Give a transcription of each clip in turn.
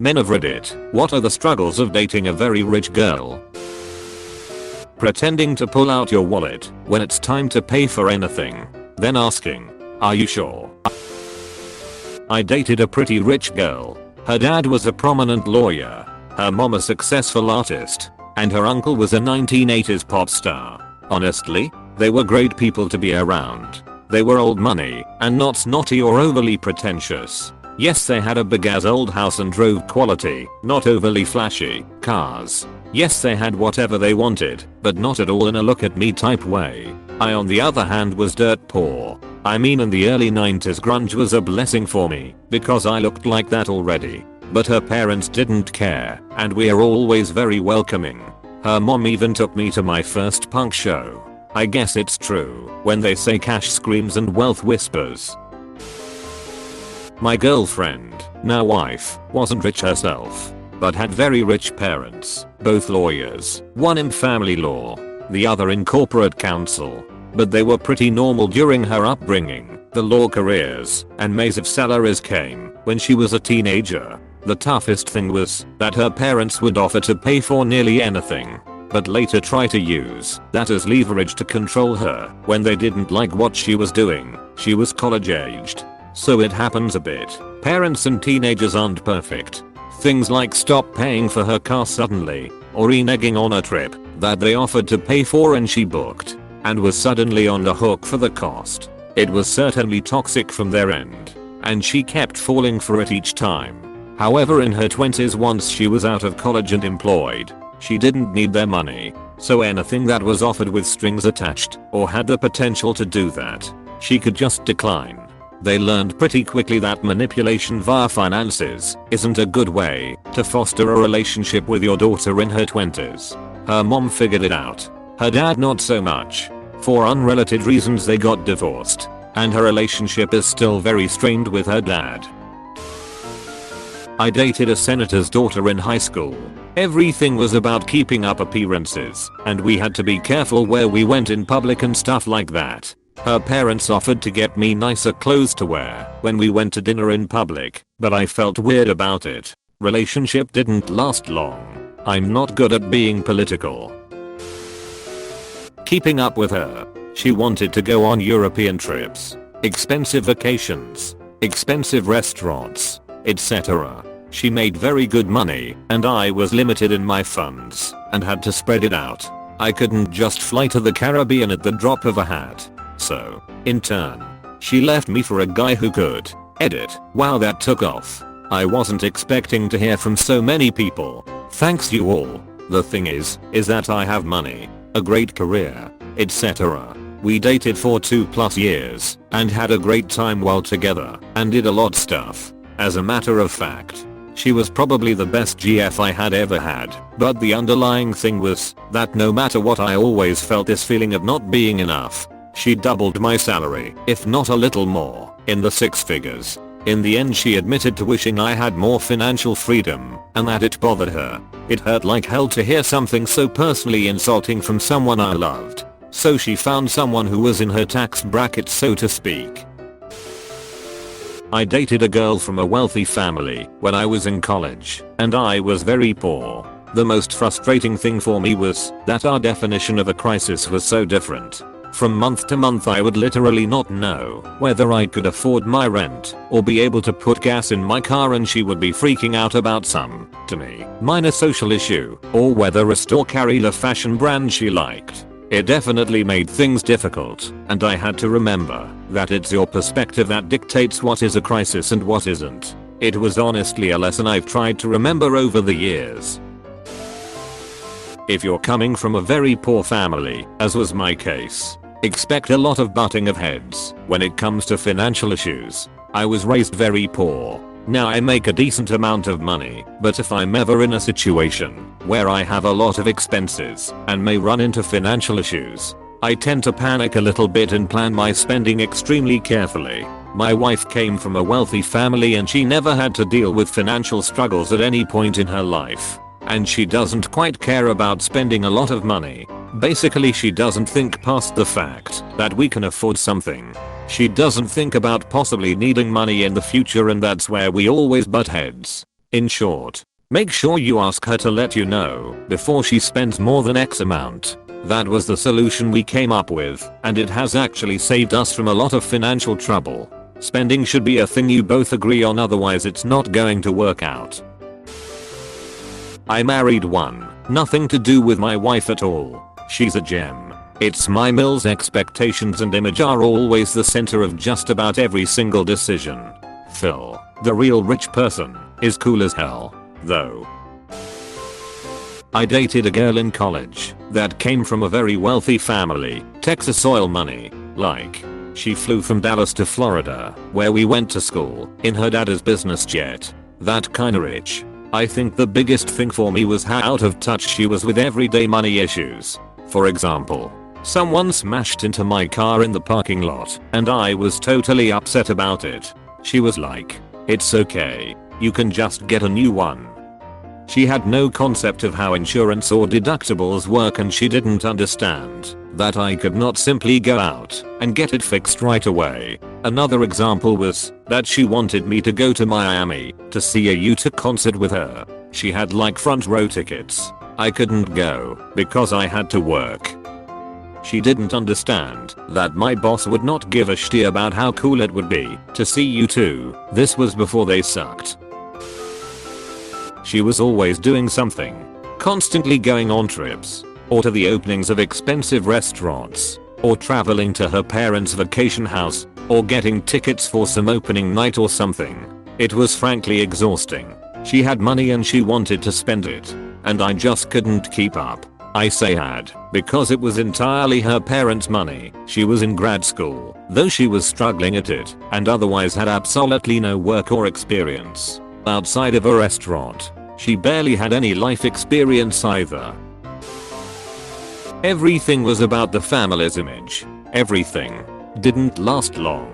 Men of Reddit, what are the struggles of dating a very rich girl? Pretending to pull out your wallet when it's time to pay for anything, then asking, "Are you sure?" I dated a pretty rich girl. Her dad was a prominent lawyer, her mom a successful artist, and her uncle was a 1980s pop star. Honestly, they were great people to be around. They were old money and not snotty or overly pretentious. Yes, they had a big ass old house and drove quality, not overly flashy, cars. Yes, they had whatever they wanted, but not at all in a look at me type way. I on the other hand was dirt poor. I mean, in the early 90s grunge was a blessing for me because I looked like that already. But her parents didn't care, and we are always very welcoming. Her mom even took me to my first punk show. I guess it's true when they say cash screams and wealth whispers. My girlfriend, now wife, wasn't rich herself, but had very rich parents, both lawyers, one in family law, the other in corporate counsel. But they were pretty normal during her upbringing. The law careers and massive salaries came when she was a teenager. The toughest thing was that her parents would offer to pay for nearly anything, but later try to use that as leverage to control her when they didn't like what she was doing. She was college aged, so it happens a bit. Parents and teenagers aren't perfect. Things like stop paying for her car suddenly, or reneging on a trip that they offered to pay for and she booked, and was suddenly on the hook for the cost. It was certainly toxic from their end, and she kept falling for it each time. However, in her 20s, once she was out of college and employed, she didn't need their money, so anything that was offered with strings attached or had the potential to do that, she could just decline. They learned pretty quickly that manipulation via finances isn't a good way to foster a relationship with your daughter in her 20s. Her mom figured it out. Her dad not so much. For unrelated reasons they got divorced, and her relationship is still very strained with her dad. I dated a senator's daughter in high school. Everything was about keeping up appearances, and we had to be careful where we went in public and stuff like that. Her parents offered to get me nicer clothes to wear when we went to dinner in public, but I felt weird about it. Relationship didn't last long. I'm not good at being political. Keeping up with her. She wanted to go on European trips, expensive vacations, expensive restaurants, etc. She made very good money, and I was limited in my funds and had to spread it out. I couldn't just fly to the Caribbean at the drop of a hat. So, in turn, she left me for a guy who could. Edit. Wow, that took off. I wasn't expecting to hear from so many people. Thanks you all. The thing is that I have money, a great career, etc. We dated for 2+ years and had a great time while together and did a lot stuff. As a matter of fact, she was probably the best GF I had ever had, but the underlying thing was that no matter what, I always felt this feeling of not being enough. She doubled my salary, if not a little more, in the 6 figures. In the end, she admitted to wishing I had more financial freedom and that it bothered her. It hurt like hell to hear something so personally insulting from someone I loved. So she found someone who was in her tax bracket, so to speak. I dated a girl from a wealthy family when I was in college, and I was very poor. The most frustrating thing for me was that our definition of a crisis was so different. From month to month I would literally not know whether I could afford my rent or be able to put gas in my car, and she would be freaking out about some, to me, minor social issue, or whether a store carried a fashion brand she liked. It definitely made things difficult, and I had to remember that it's your perspective that dictates what is a crisis and what isn't. It was honestly a lesson I've tried to remember over the years. If you're coming from a very poor family, as was my case, expect a lot of butting of heads when it comes to financial issues. I was raised very poor. Now I make a decent amount of money, but if I'm ever in a situation where I have a lot of expenses and may run into financial issues, I tend to panic a little bit and plan my spending extremely carefully. My wife came from a wealthy family and she never had to deal with financial struggles at any point in her life. And she doesn't quite care about spending a lot of money. Basically, she doesn't think past the fact that we can afford something. She doesn't think about possibly needing money in the future, and that's where we always butt heads. In short, make sure you ask her to let you know before she spends more than X amount. That was the solution we came up with, and it has actually saved us from a lot of financial trouble. Spending should be a thing you both agree on, otherwise it's not going to work out. I married one. Nothing to do with my wife at all. She's a gem. It's my Mills expectations and image are always the center of just about every single decision. Phil, the real rich person, is cool as hell, though. I dated a girl in college that came from a very wealthy family, Texas oil money, like. She flew from Dallas to Florida, where we went to school, in her dad's business jet. That kinda rich. I think the biggest thing for me was how out of touch she was with everyday money issues. For example, someone smashed into my car in the parking lot, and I was totally upset about it. She was like, "It's okay. You can just get a new one." She had no concept of how insurance or deductibles work, and she didn't understand that I could not simply go out and get it fixed right away. Another example was that she wanted me to go to Miami to see a Utah concert with her. She had like front row tickets. I couldn't go because I had to work. She didn't understand that my boss would not give a shit about how cool it would be to see U2. This was before they sucked. She was always doing something. Constantly going on trips, or to the openings of expensive restaurants, or traveling to her parents' vacation house, or getting tickets for some opening night or something. It was frankly exhausting. She had money and she wanted to spend it, and I just couldn't keep up. I say had, because it was entirely her parents' money. She was in grad school, though she was struggling at it, and otherwise had absolutely no work or experience. Outside of a restaurant, she barely had any life experience either. Everything was about the family's image. Everything. Didn't last long.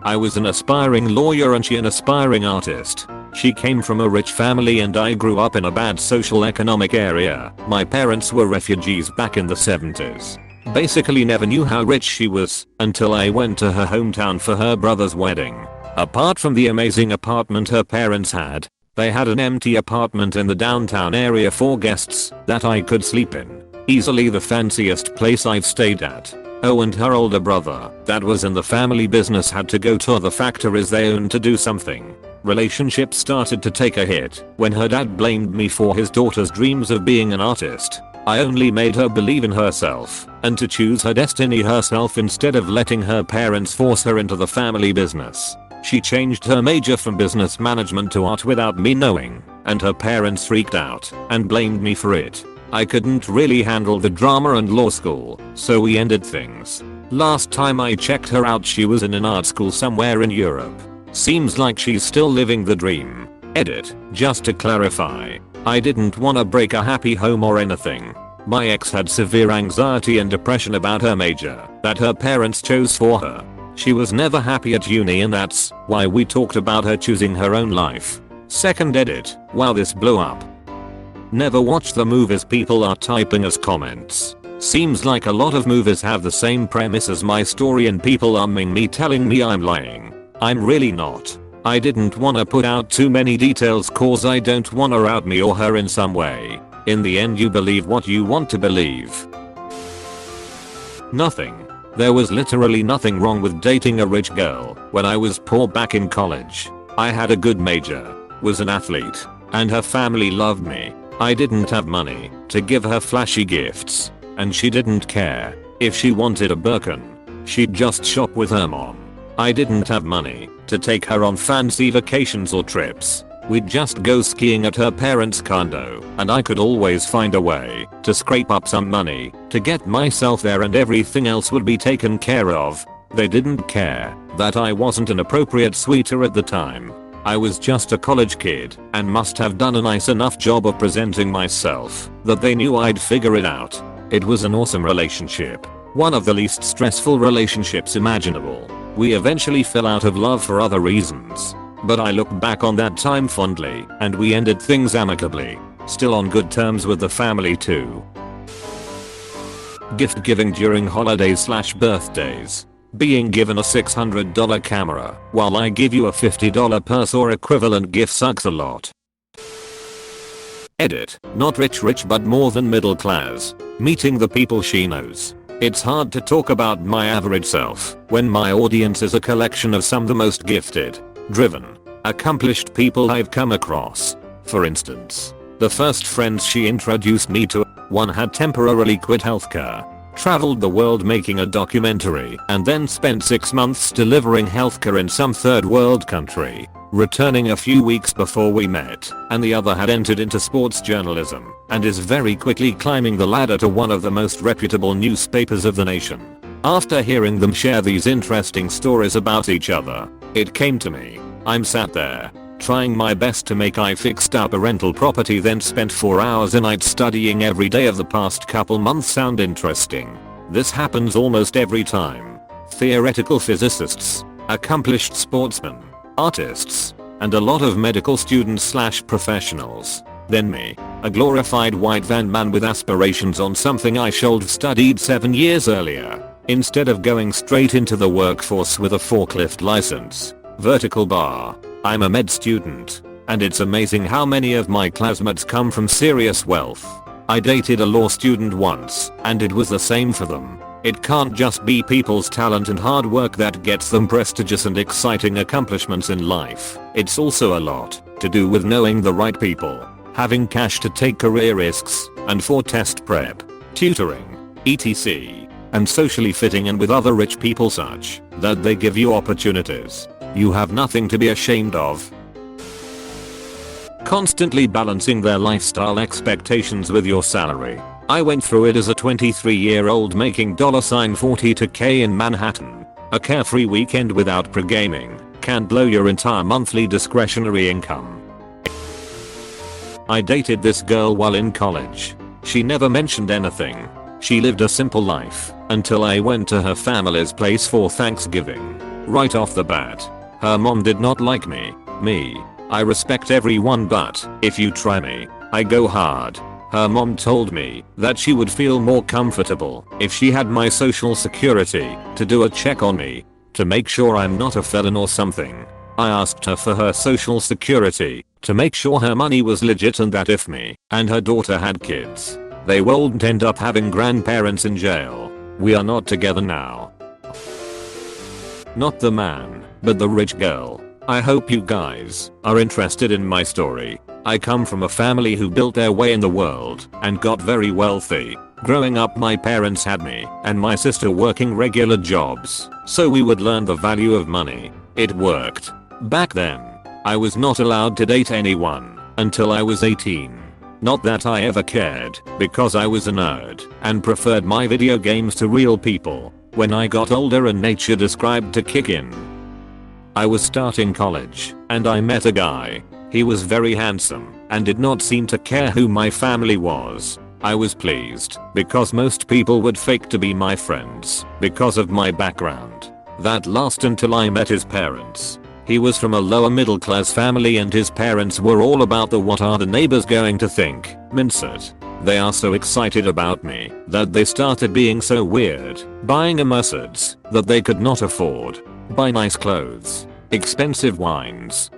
I was an aspiring lawyer and she an aspiring artist. She came from a rich family and I grew up in a bad social economic area. My parents were refugees back in the 70s. Basically never knew how rich she was until I went to her hometown for her brother's wedding. Apart from the amazing apartment her parents had, they had an empty apartment in the downtown area for guests that I could sleep in. Easily the fanciest place I've stayed at. Oh, and her older brother, that was in the family business, had to go to other factories they owned to do something. Relationships started to take a hit when her dad blamed me for his daughter's dreams of being an artist. I only made her believe in herself and to choose her destiny herself instead of letting her parents force her into the family business. She changed her major from business management to art without me knowing, and her parents freaked out and blamed me for it. I couldn't really handle the drama and law school, so we ended things. Last time I checked her out she was in an art school somewhere in Europe. Seems like she's still living the dream. Edit, just to clarify, I didn't wanna break a happy home or anything. My ex had severe anxiety and depression about her major that her parents chose for her. She was never happy at uni and that's why we talked about her choosing her own life. Second edit, wow, this blew up. Never watch the movies people are typing as comments. Seems like a lot of movies have the same premise as my story and people umming me telling me I'm lying. I'm really not. I didn't wanna put out too many details cause I don't wanna out me or her in some way. In the end you believe what you want to believe. Nothing. There was literally nothing wrong with dating a rich girl when I was poor back in college. I had a good major, was an athlete, and her family loved me. I didn't have money to give her flashy gifts, and she didn't care if she wanted a Birkin. She'd just shop with her mom. I didn't have money to take her on fancy vacations or trips. We'd just go skiing at her parents' condo, and I could always find a way to scrape up some money to get myself there and everything else would be taken care of. They didn't care that I wasn't an appropriate suitor at the time. I was just a college kid and must have done a nice enough job of presenting myself that they knew I'd figure it out. It was an awesome relationship. One of the least stressful relationships imaginable. We eventually fell out of love for other reasons. But I look back on that time fondly and we ended things amicably. Still on good terms with the family too. Gift giving during holidays/birthdays. Being given a $600 camera while I give you a $50 purse or equivalent gift sucks a lot. Edit. Not rich but more than middle class. Meeting the people she knows. It's hard to talk about my average self when my audience is a collection of some of the most gifted, driven, accomplished people I've come across. For instance, the first friends she introduced me to, one had temporarily quit healthcare, traveled the world making a documentary, and then spent 6 months delivering healthcare in some third world country, returning a few weeks before we met, and the other had entered into sports journalism and is very quickly climbing the ladder to one of the most reputable newspapers of the nation. After hearing them share these interesting stories about each other, it came to me. I'm sat there, trying my best to make I fixed up a rental property, then spent 4 hours a night studying every day of the past couple months. Sound interesting? This happens almost every time. Theoretical physicists, accomplished sportsmen, artists, and a lot of medical students / professionals. Then me, a glorified white van man with aspirations on something I should have studied 7 years earlier, instead of going straight into the workforce with a forklift license. Vertical bar. I'm a med student, and it's amazing how many of my classmates come from serious wealth. I dated a law student once, and it was the same for them. It can't just be people's talent and hard work that gets them prestigious and exciting accomplishments in life. It's also a lot to do with knowing the right people, having cash to take career risks, and for test prep, tutoring, etc. and socially fitting in with other rich people such that they give you opportunities you have nothing to be ashamed of. Constantly balancing their lifestyle expectations with your salary. I went through it as a 23-year-old making $42K in Manhattan. A carefree weekend without pre-gaming can blow your entire monthly discretionary income. I dated this girl while in college. She never mentioned anything. She lived a simple life until I went to her family's place for Thanksgiving. Right off the bat, her mom did not like me. I respect everyone, but if you try me, I go hard. Her mom told me that she would feel more comfortable if she had my social security to do a check on me to make sure I'm not a felon or something. I asked her for her social security to make sure her money was legit and that if me and her daughter had kids, they wouldn't end up having grandparents in jail. We are not together now. Not the man, but the rich girl. I hope you guys are interested in my story. I come from a family who built their way in the world and got very wealthy. Growing up, my parents had me and my sister working regular jobs, so we would learn the value of money. It worked. Back then, I was not allowed to date anyone until I was 18. Not that I ever cared, because I was a nerd and preferred my video games to real people. When I got older and nature decided to kick in, I was starting college and I met a guy. He was very handsome and did not seem to care who my family was. I was pleased because most people would fake to be my friends because of my background. That lasted until I met his parents. He was from a lower middle class family and his parents were all about the what are the neighbors going to think mindset. They are so excited about me that they started being so weird, buying a Mercedes that they could not afford, buy nice clothes, expensive wines.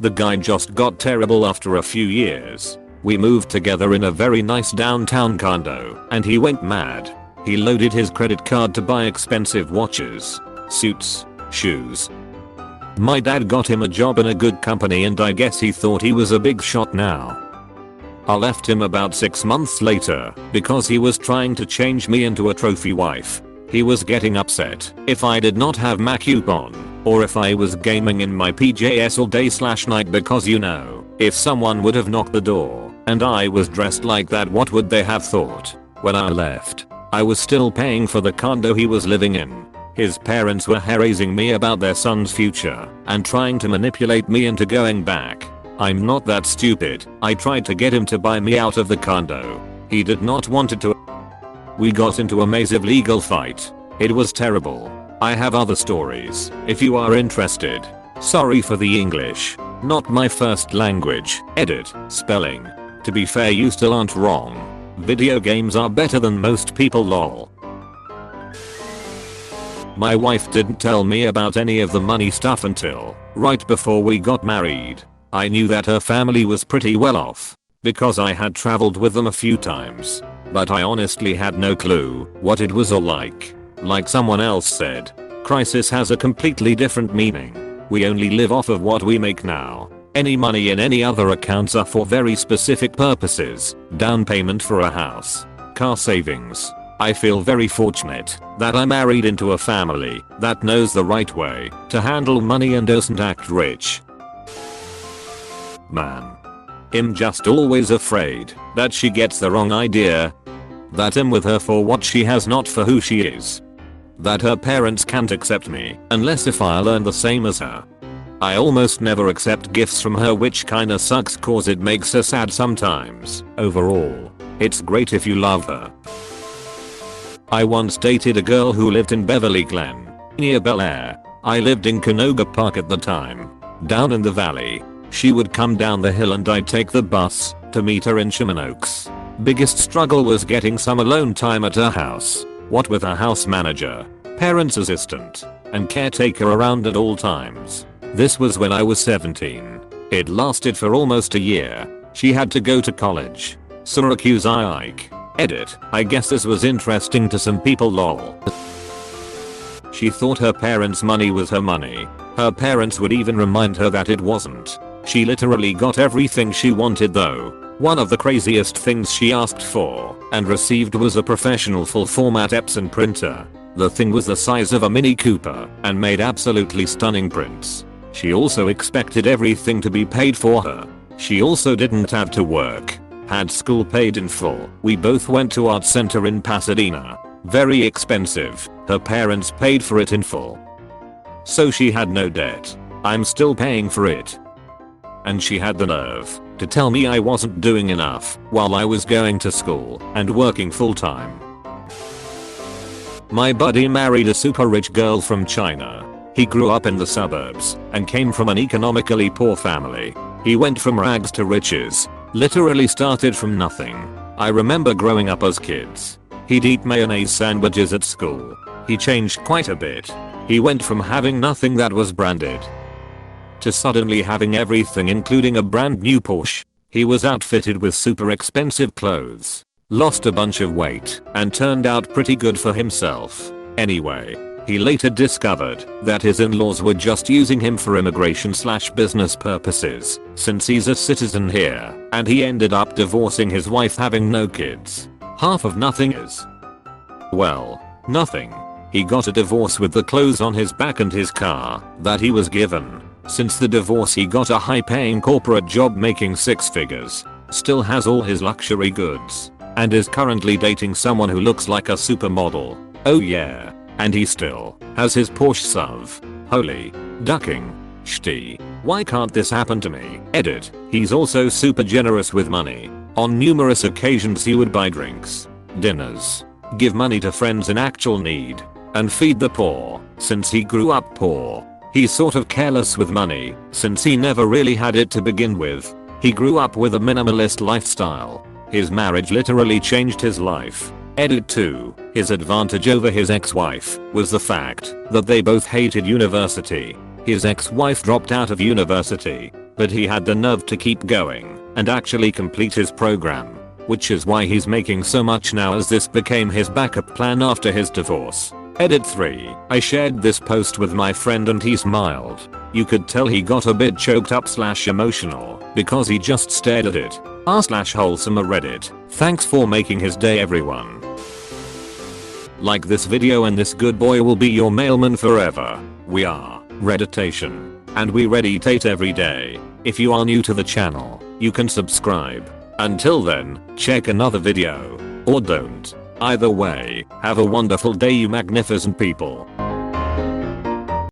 The guy just got terrible after a few years. We moved together in a very nice downtown condo and he went mad. He loaded his credit card to buy expensive watches, suits, shoes. My dad got him a job in a good company and I guess he thought he was a big shot now. I left him about 6 months later because he was trying to change me into a trophy wife. He was getting upset if I did not have my coupon or if I was gaming in my PJs all day / night because you know, if someone would have knocked the door and I was dressed like that, what would they have thought? When I left, I was still paying for the condo he was living in. His parents were harassing me about their son's future and trying to manipulate me into going back. I'm not that stupid. I tried to get him to buy me out of the condo. He did not want it to. We got into a massive legal fight. It was terrible. I have other stories if you are interested. Sorry for the English. Not my first language. Edit. Spelling. To be fair, you still aren't wrong. Video games are better than most people, lol. My wife didn't tell me about any of the money stuff until right before we got married. I knew that her family was pretty well off because I had traveled with them a few times, but I honestly had no clue what it was all like. Like someone else said, crisis has a completely different meaning. We only live off of what we make now. Any money in any other accounts are for very specific purposes. Down payment for a house, car savings. I feel very fortunate that I married into a family that knows the right way to handle money and doesn't act rich. Man. I'm just always afraid that she gets the wrong idea. That I'm with her for what she has, not for who she is. That her parents can't accept me unless if I learn the same as her. I almost never accept gifts from her, which kinda sucks cause it makes her sad sometimes. Overall, it's great if you love her. I once dated a girl who lived in Beverly Glen, near Bel Air. I lived in Canoga Park at the time, down in the valley. She would come down the hill and I'd take the bus to meet her in Sherman Oaks. Biggest struggle was getting some alone time at her house. What with her house manager, parents assistant, and caretaker around at all times. This was when I was 17. It lasted for almost a year. She had to go to college. Syracuse Ike. Edit. I guess this was interesting to some people, lol. She thought her parents' money was her money. Her parents would even remind her that it wasn't. She literally got everything she wanted though. One of the craziest things she asked for and received was a professional full format Epson printer. The thing was the size of a Mini Cooper and made absolutely stunning prints. She also expected everything to be paid for her. She also didn't have to work. Had school paid in full. We both went to Art Center in Pasadena. Very expensive. Her parents paid for it in full. So she had no debt. I'm still paying for it. And she had the nerve to tell me I wasn't doing enough while I was going to school and working full time. My buddy married a super rich girl from China. He grew up in the suburbs and came from an economically poor family. He went from rags to riches. Literally started from nothing. I remember growing up as kids. He'd eat mayonnaise sandwiches at school. He changed quite a bit. He went from having nothing that was branded to suddenly having everything, including a brand new Porsche. He was outfitted with super expensive clothes, lost a bunch of weight, and turned out pretty good for himself. Anyway, he later discovered that his in-laws were just using him for immigration/business purposes since he's a citizen here, and he ended up divorcing his wife, having no kids. Half of nothing is, well, nothing. He got a divorce with the clothes on his back and his car that he was given. Since the divorce he got a high-paying corporate job making six figures, still has all his luxury goods, and is currently dating someone who looks like a supermodel. Oh yeah. And he still has his Porsche SUV. Holy ducking shitty. Why can't this happen to me? Edit. He's also super generous with money. On numerous occasions he would buy drinks, dinners, give money to friends in actual need, and feed the poor. Since he grew up poor, he's sort of careless with money since he never really had it to begin with. He grew up with a minimalist lifestyle. His marriage literally changed his life. Edit 2. His advantage over his ex-wife was the fact that they both hated university. His ex-wife dropped out of university, but he had the nerve to keep going and actually complete his program, which is why he's making so much now, as this became his backup plan after his divorce. Edit 3. I shared this post with my friend and he smiled. You could tell he got a bit choked up/emotional because he just stared at it. r/wholesome Reddit. Thanks for making his day, everyone. Like this video and this good boy will be your mailman forever. We are Redditation, and we redditate every day. If you are new to the channel, you can subscribe. Until then, check another video, or don't. Either way, have a wonderful day, you magnificent people.